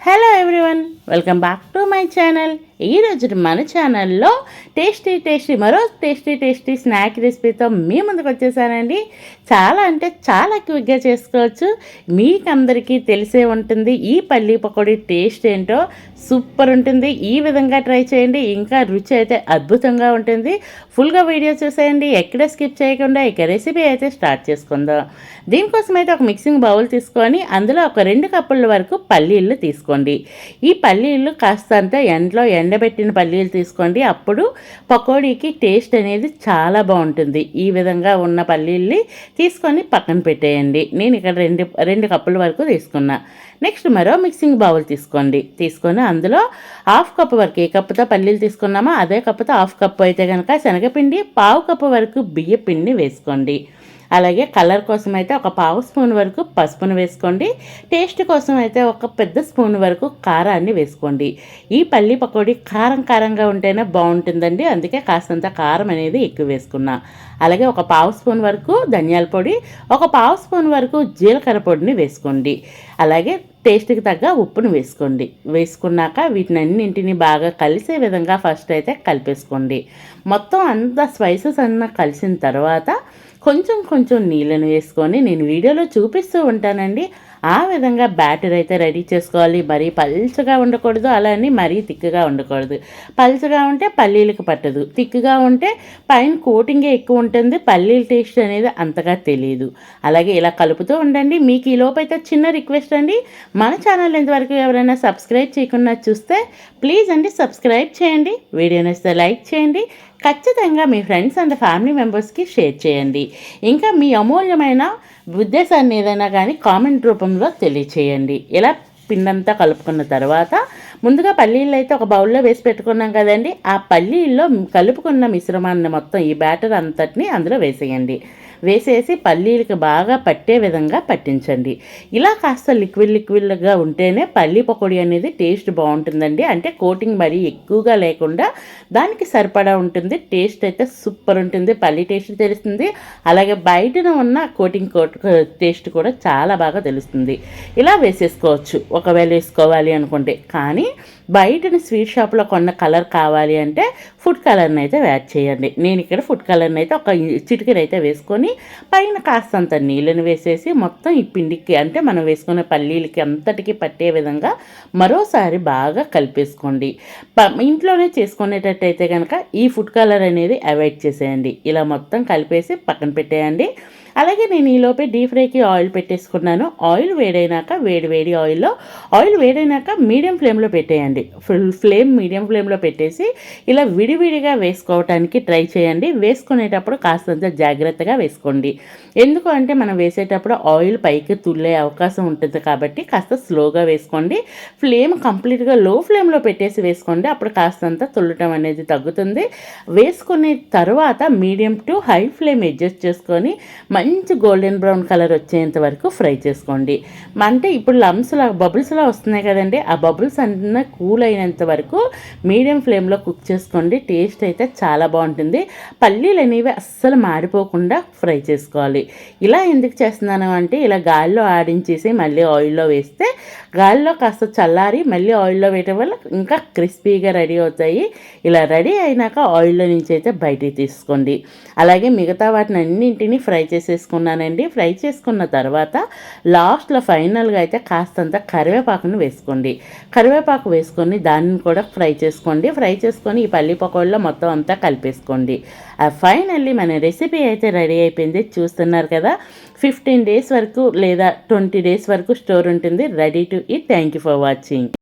Hello everyone, welcome back to my channel. ఈరోజు మన ఛానల్లో మరో టేస్టీ స్నాక్ రెసిపీతో మీ ముందుకు వచ్చేసానండి. చాలా అంటే చాలా క్విక్గా చేసుకోవచ్చు. మీకు అందరికీ తెలిసే ఉంటుంది ఈ పల్లీ పకోడీ టేస్ట్ ఏంటో. సూపర్ ఉంటుంది. ఈ విధంగా ట్రై చేయండి, ఇంకా రుచి అయితే అద్భుతంగా ఉంటుంది. ఫుల్గా వీడియో చూసేయండి, ఎక్కడ స్కిప్ చేయకుండా. ఇక రెసిపీ అయితే స్టార్ట్ చేసుకుందాం. దీనికోసం అయితే ఒక మిక్సింగ్ బౌల్ తీసుకొని అందులో ఒక 2 కప్పుల వరకు పల్లీలు తీసుకోండి. ఈ పల్లీలు కాస్తంత ఎండబెట్టిన పల్లీలు తీసుకోండి. అప్పుడు పకోడీకి టేస్ట్ అనేది చాలా బాగుంటుంది. ఈ విధంగా ఉన్న పల్లీల్ని తీసుకొని పక్కన పెట్టేయండి. నేను ఇక్కడ రెండు కప్పుల వరకు తీసుకున్నా. నెక్స్ట్ మరో మిక్సింగ్ బౌల్ తీసుకొని అందులో 1/2 కప్పు వరకు, ఏ కప్పుతో పల్లీలు తీసుకున్నామో అదే కప్పుతో 1/2 కప్పు అయితే కనుక శనగపిండి, 1/2 కప్పు వరకు బియ్య పిండి వేసుకోండి. అలాగే కలర్ కోసం అయితే ఒక 1/2 స్పూన్ వరకు పసుపును వేసుకోండి. టేస్ట్ కోసం అయితే ఒక పెద్ద స్పూన్ వరకు కారాన్ని వేసుకోండి. ఈ పల్లి పకోడీ కారంగా ఉంటేనే బాగుంటుందండి, అందుకే కాస్తంత కారం అనేది ఎక్కువ వేసుకున్నా. అలాగే ఒక 1/2 స్పూన్ వరకు ధనియాల పొడి, ఒక 1/2 స్పూన్ వరకు జీలకర్ర పొడిని వేసుకోండి. అలాగే టేస్ట్కి తగ్గ ఉప్పును వేసుకున్నాక వీటినన్నింటినీ బాగా కలిసే విధంగా ఫస్ట్ అయితే కలిపేసుకోండి. మొత్తం అంతా స్పైసెస్ అన్న కలిసిన తర్వాత కొంచెం నీళ్ళను వేసుకొని నేను వీడియోలో చూపిస్తూ ఉంటానండి. ఆ విధంగా బ్యాటర్ అయితే రెడీ చేసుకోవాలి. మరీ పల్చగా ఉండకూడదు, అలానే మరీ తిక్కుగా ఉండకూడదు. పల్చగా ఉంటే పల్లీలకు పట్టదు, తిక్కుగా ఉంటే పైన కోటింగే ఎక్కువ ఉంటుంది, పల్లీల టేస్ట్ అనేది అంతగా తెలియదు. అలాగే ఇలా కలుపుతూ ఉండండి. మీకు ఈ లోపైతే చిన్న రిక్వెస్ట్ అండి, మన ఛానల్ ఇంతవరకు ఎవరైనా సబ్స్క్రైబ్ చేయకుండా చూస్తే ప్లీజ్ అండి సబ్స్క్రైబ్ చేయండి. వీడియో నచ్చితే లైక్ చేయండి. ఖచ్చితంగా మీ ఫ్రెండ్స్ అండ్ ఫ్యామిలీ మెంబర్స్కి షేర్ చేయండి. ఇంకా మీ అమూల్యమైన ఉద్దేశాన్ని ఏదైనా కానీ కామెంట్ రూపంలో తెలియచేయండి. ఇలా పిండంతా కలుపుకున్న తర్వాత ముందుగా పల్లీలు అయితే ఒక బౌల్లో వేసి పెట్టుకున్నాం కదండి, ఆ పల్లీల్లో కలుపుకున్న మిశ్రమాన్ని మొత్తం ఈ బ్యాటర్ అంతటిని అందులో వేసేసి పల్లీలకు బాగా పట్టే విధంగా పట్టించండి. ఇలా కాస్త లిక్విడ్గా ఉంటేనే పల్లీ పకోడీ అనేది టేస్ట్ బాగుంటుందండి. అంటే కోటింగ్ మరీ ఎక్కువగా లేకుండా దానికి సరిపడా ఉంటుంది. టేస్ట్ అయితే సూపర్ ఉంటుంది. పల్లీ టేస్ట్ తెలుస్తుంది, అలాగే బయటన ఉన్న కోటింగ్ టేస్ట్ కూడా చాలా బాగా తెలుస్తుంది. ఇలా వేసేసుకోవచ్చు ఒకవేళ వేసుకోవాలి అనుకుంటే. కానీ బయటని స్వీట్ షాప్లో కొన్న కలర్ కావాలి అంటే ఫుడ్ కలర్ని అయితే యాడ్ చేయండి. నేను ఇక్కడ ఫుడ్ కలర్ని అయితే ఒక చిటికెడు అయితే వేసుకొని పైన కాస్తంత నీళ్ళని వేసేసి మొత్తం ఈ పిండికి, అంటే మనం వేసుకునే పల్లీలకి అంతటికి పట్టే విధంగా మరోసారి బాగా కలిపేసుకోండి. ఇంట్లోనే చేసుకునేటట్టయితే కనుక ఈ ఫుడ్ కలర్ అనేది అవాయిడ్ చేసేయండి. ఇలా మొత్తం కలిపేసి పక్కన పెట్టేయండి. అలాగే నేను ఈలోపే డీప్ ఫ్రైకి ఆయిల్ పెట్టేసుకున్నాను. ఆయిల్ వేడైనాక ఆయిల్ వేడైనాక మీడియం ఫ్లేమ్లో పెట్టేయండి. ఫుల్ ఫ్లేమ్ మీడియం ఫ్లేమ్లో పెట్టేసి ఇలా విడివిడిగా వేసుకోవటానికి ట్రై చేయండి. వేసుకునేటప్పుడు కాస్తంత జాగ్రత్తగా వేసుకోండి. ఎందుకు అంటే మనం వేసేటప్పుడు ఆయిల్ పైకి తుల్లే అవకాశం ఉంటుంది కాబట్టి కాస్త స్లోగా వేసుకోండి. ఫ్లేమ్ కంప్లీట్గా లో ఫ్లేమ్లో పెట్టేసి వేసుకోండి. అప్పుడు కాస్తంత తుల్లటం అనేది తగ్గుతుంది. వేసుకునే తర్వాత medium to high flame adjust చేసుకొని మంచి గోల్డెన్ బ్రౌన్ కలర్ వచ్చేంత వరకు ఫ్రై చేసుకోండి. అంటే ఇప్పుడు బబుల్స్లా వస్తున్నాయి కదండి, ఆ బబుల్స్ అన్న కూల్ అయినంత వరకు మీడియం ఫ్లేమ్లో కుక్ చేసుకోండి. టేస్ట్ అయితే చాలా బాగుంటుంది. పల్లీలు అనేవి అస్సలు మాడిపోకుండా ఫ్రై చేసుకోవాలి. ఇలా ఎందుకు చేస్తున్నాను అంటే ఇలా గాలిలో ఆడించేసి మళ్ళీ ఆయిల్లో వేస్తే గాలిలో కాస్త చల్లారి మళ్ళీ ఆయిల్లో వేయటం వల్ల ఇంకా క్రిస్పీగా రెడీ అవుతాయి. ఇలా రెడీ అయినాక ఆయిల్లో నుంచి అయితే బయటికి తీసుకోండి. అలాగే మిగతా వాటిని అన్నింటినీ ఫ్రై చేసేసుకున్నానండి. ఫ్రై చేసుకున్న తర్వాత లాస్ట్లో ఫైనల్గా అయితే కాస్తంత కరివేపాకును వేసుకోండి. కరివేపాకు వేసుకొని దాన్ని కూడా ఫ్రై చేసుకొని ఈ పల్లి పకోడీలో మొత్తం అంతా కలిపేసుకోండి. ఫైనల్లీ మన రెసిపీ అయితే రెడీ అయిపోయింది. చూస్తున్నారు కదా, 15 days వరకు లేదా 20 days వరకు స్టోర్ ఉంటుంది. Ready to eat. Thank you for watching.